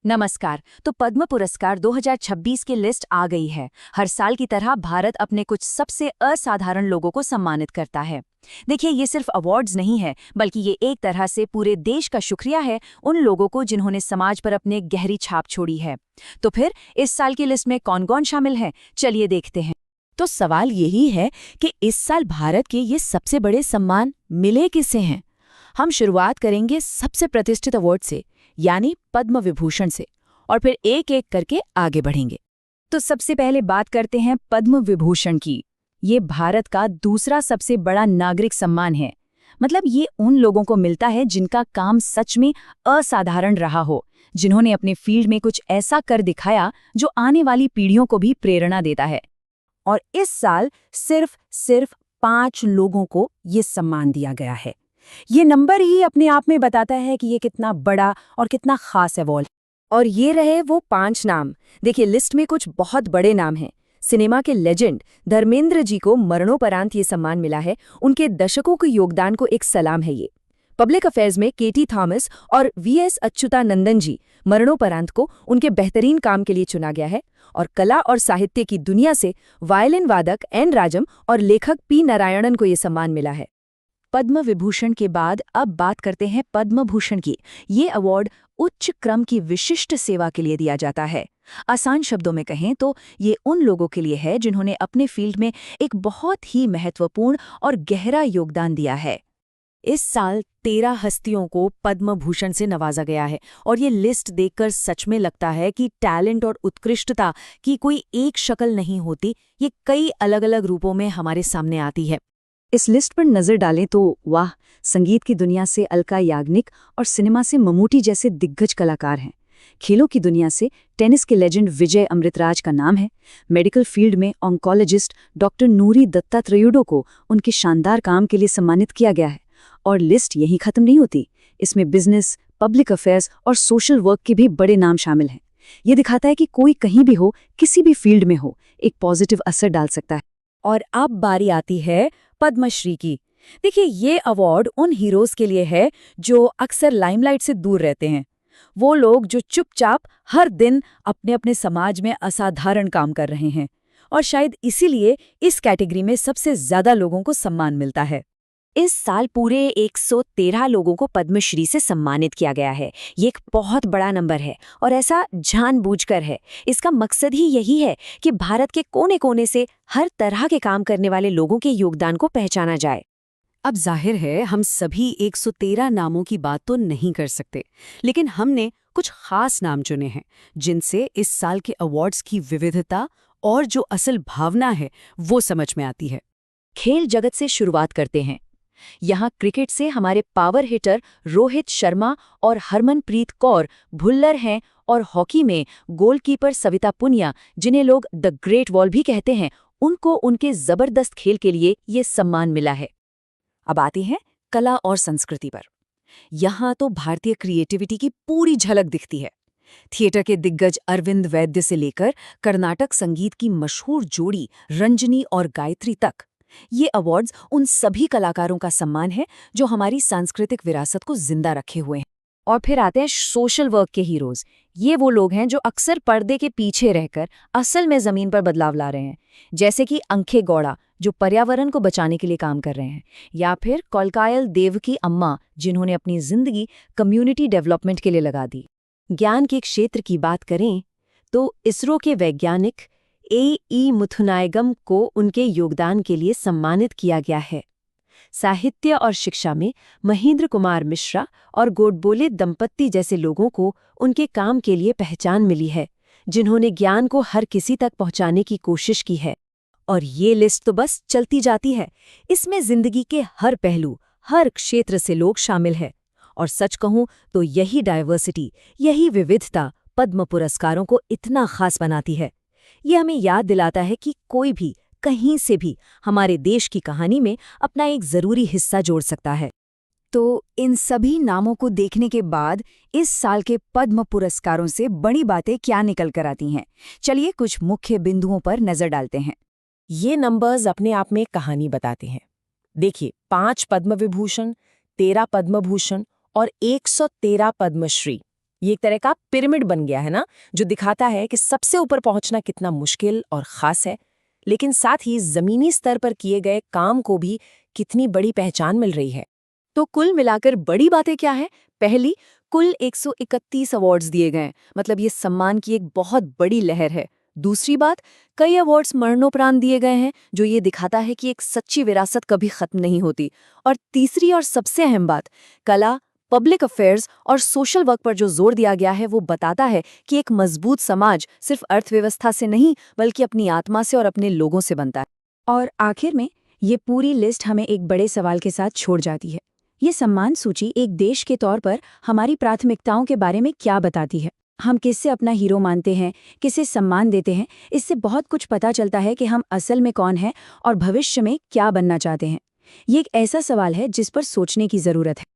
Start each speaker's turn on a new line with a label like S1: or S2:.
S1: नमस्कार। तो पद्म पुरस्कार 2026 की लिस्ट आ गई है। हर साल की तरह भारत अपने कुछ सबसे असाधारण लोगों को सम्मानित करता है। देखिए, ये सिर्फ अवार्ड्स नहीं है, बल्कि ये एक तरह से पूरे देश का शुक्रिया है उन लोगों को जिन्होंने समाज पर अपने गहरी छाप छोड़ी है। तो फिर इस साल की लिस्ट में कौन कौन शामिल है, चलिए देखते हैं।
S2: तो सवाल यही है कि इस साल भारत के ये सबसे बड़े सम्मान मिले किसे हैं। हम शुरुआत करेंगे सबसे प्रतिष्ठित अवार्ड से, यानी पद्म विभूषण से, और फिर एक एक करके आगे बढ़ेंगे।
S1: तो सबसे पहले बात करते हैं पद्म विभूषण की। ये भारत का दूसरा सबसे बड़ा नागरिक सम्मान है। मतलब ये उन लोगों को मिलता है जिनका काम सच में असाधारण रहा हो, जिन्होंने अपने फील्ड में कुछ ऐसा कर दिखाया जो आने वाली पीढ़ियों को भी प्रेरणा देता है। और इस साल सिर्फ 5 लोगों को ये सम्मान दिया गया है। ये नंबर ही अपने आप में बताता है कि ये कितना बड़ा और कितना खास अवार्ड। और ये रहे वो 5 नाम। देखिए, लिस्ट में कुछ बहुत बड़े नाम हैं। सिनेमा के लेजेंड धर्मेंद्र जी को मरणोपरांत ये सम्मान मिला है। उनके दशकों के योगदान को एक सलाम है ये। पब्लिक अफेयर्स में केटी थॉमस और वीएस अच्युतानंदन जी मरणोपरांत को उनके बेहतरीन काम के लिए चुना गया है। और कला और साहित्य की दुनिया से वायलिन वादक एन राजम और लेखक पी नारायणन को ये सम्मान मिला है। पद्म विभूषण के बाद अब बात करते हैं पद्म भूषण की। ये अवार्ड उच्च क्रम की विशिष्ट सेवा के लिए दिया जाता है। आसान शब्दों में कहें तो ये उन लोगों के लिए है जिन्होंने अपने फील्ड में एक बहुत ही महत्वपूर्ण और गहरा योगदान दिया है।
S2: इस साल 13 हस्तियों को पद्म भूषण से नवाजा गया है, और ये लिस्ट देखकर सच में लगता है कि टैलेंट और उत्कृष्टता की कोई एक शक्ल नहीं होती, ये कई अलग अलग रूपों में हमारे सामने आती है।
S1: इस लिस्ट पर नजर डालें तो वाह, संगीत की दुनिया से अलका याग्निक और सिनेमा से ममूटी जैसे दिग्गज कलाकार हैं। खेलों की दुनिया से टेनिस के लेजेंड विजय अमृतराज का नाम है। मेडिकल फील्ड में ऑन्कोलॉजिस्ट डॉक्टर नूरी दत्तात्रेयुडू को उनके शानदार काम के लिए सम्मानित किया गया है। और लिस्ट यहीं खत्म नहीं होती। इसमें बिजनेस, पब्लिक अफेयर्स और सोशल वर्क के भी बड़े नाम शामिल हैं। ये दिखाता है कि कोई कहीं भी हो, किसी भी फील्ड में हो, एक पॉजिटिव असर डाल सकता है। और अब बारी आती है पद्मश्री की। देखिए, ये अवार्ड उन हीरोज के लिए है जो अक्सर लाइमलाइट से दूर रहते हैं। वो लोग जो चुपचाप हर दिन अपने अपने समाज में असाधारण काम कर रहे हैं। और शायद इसीलिए इस कैटेगरी में सबसे ज्यादा लोगों को सम्मान मिलता है।
S2: इस साल पूरे 113 लोगों को पद्मश्री से सम्मानित किया गया है। ये एक बहुत बड़ा नंबर है, और ऐसा जानबूझकर है। इसका मकसद ही यही है कि भारत के कोने कोने से हर तरह के काम करने वाले लोगों के योगदान को पहचाना जाए।
S3: अब जाहिर है हम सभी 113 नामों की बात तो नहीं कर सकते, लेकिन हमने कुछ खास नाम चुने हैं जिनसे इस साल के अवार्ड्स की विविधता और जो असल भावना है वो समझ में आती है।
S1: खेल जगत से शुरुआत करते हैं। यहाँ क्रिकेट से हमारे पावर हिटर रोहित शर्मा और हरमनप्रीत कौर भुल्लर हैं, और हॉकी में गोलकीपर सविता पुनिया, जिन्हें लोग द ग्रेट वॉल भी कहते हैं, उनको उनके जबरदस्त खेल के लिए ये सम्मान मिला है। अब आते हैं कला और संस्कृति पर। यहाँ तो भारतीय क्रिएटिविटी की पूरी झलक दिखती है। थिएटर के दिग्गज अरविंद वैद्य से लेकर कर्नाटक संगीत की मशहूर जोड़ी रंजनी और गायत्री तक, ये अवार्ड्स उन सभी कलाकारों का सम्मान है जो हमारी सांस्कृतिक विरासत को जिंदा रखे हुए हैं। और फिर आते हैं सोशल वर्क के हीरोज। ये वो लोग हैं जो अक्सर पर्दे के पीछे रहकर असल में जमीन पर बदलाव ला रहे हैं, जैसे कि अंखे गौड़ा जो पर्यावरण को बचाने के लिए काम कर रहे हैं, या फिर कोलकायल देवकी अम्मा जिन्होंने अपनी जिंदगी कम्युनिटी डेवलपमेंट के लिए लगा दी। ज्ञान के क्षेत्र की बात करें तो इसरो के वैज्ञानिक ए मुथुनायगम को उनके योगदान के लिए सम्मानित किया गया है। साहित्य और शिक्षा में महेंद्र कुमार मिश्रा और गोडबोले दंपत्ति जैसे लोगों को उनके काम के लिए पहचान मिली है, जिन्होंने ज्ञान को हर किसी तक पहुंचाने की कोशिश की है। और ये लिस्ट तो बस चलती जाती है। इसमें जिंदगी के हर पहलू, हर क्षेत्र से लोग शामिल हैं। और सच कहूं तो यही डायवर्सिटी, यही विविधता पद्म पुरस्कारों को इतना खास बनाती है। ये हमें याद दिलाता है कि कोई भी कहीं से भी हमारे देश की कहानी में अपना एक जरूरी हिस्सा जोड़ सकता है। तो इन सभी नामों को देखने के बाद इस साल के पद्म पुरस्कारों से बड़ी बातें क्या निकल कर आती हैं, चलिए कुछ मुख्य बिंदुओं पर नजर डालते हैं।
S2: ये नंबर्स अपने आप में कहानी बताते हैं। देखिए, 5 पद्म विभूषण, 13 पद्म भूषण और 113 पद्मश्री,
S4: ये एक तरह का पिरामिड बन गया है ना, जो दिखाता है कि सबसे ऊपर पहुंचना कितना मुश्किल और खास है, लेकिन साथ ही जमीनी स्तर पर किए गए काम को भी कितनी बड़ी पहचान मिल रही है।
S1: तो कुल मिलाकर बड़ी बातें क्या है? पहली, कुल 131 अवार्ड्स दिए गए, मतलब ये सम्मान की एक बहुत बड़ी लहर है। दूसरी बात, कई अवार्ड्स मरणोपरांत दिए गए हैं, जो ये दिखाता है कि एक सच्ची विरासत कभी खत्म नहीं होती। और तीसरी और सबसे अहम बात, कला, पब्लिक अफेयर्स और सोशल वर्क पर जो जोर दिया गया है वो बताता है कि एक मजबूत समाज सिर्फ अर्थव्यवस्था से नहीं बल्कि अपनी आत्मा से और अपने लोगों से बनता है।
S2: और आखिर में ये पूरी लिस्ट हमें एक बड़े सवाल के साथ छोड़ जाती है। ये सम्मान सूची एक देश के तौर पर हमारी प्राथमिकताओं के बारे में क्या बताती है? हम किससे अपना हीरो मानते हैं, किसे सम्मान देते हैं? इससे बहुत कुछ पता चलता है कि हम असल में कौन हैं और भविष्य में क्या बनना चाहते हैं। ये एक ऐसा सवाल है जिस पर सोचने की जरूरत है।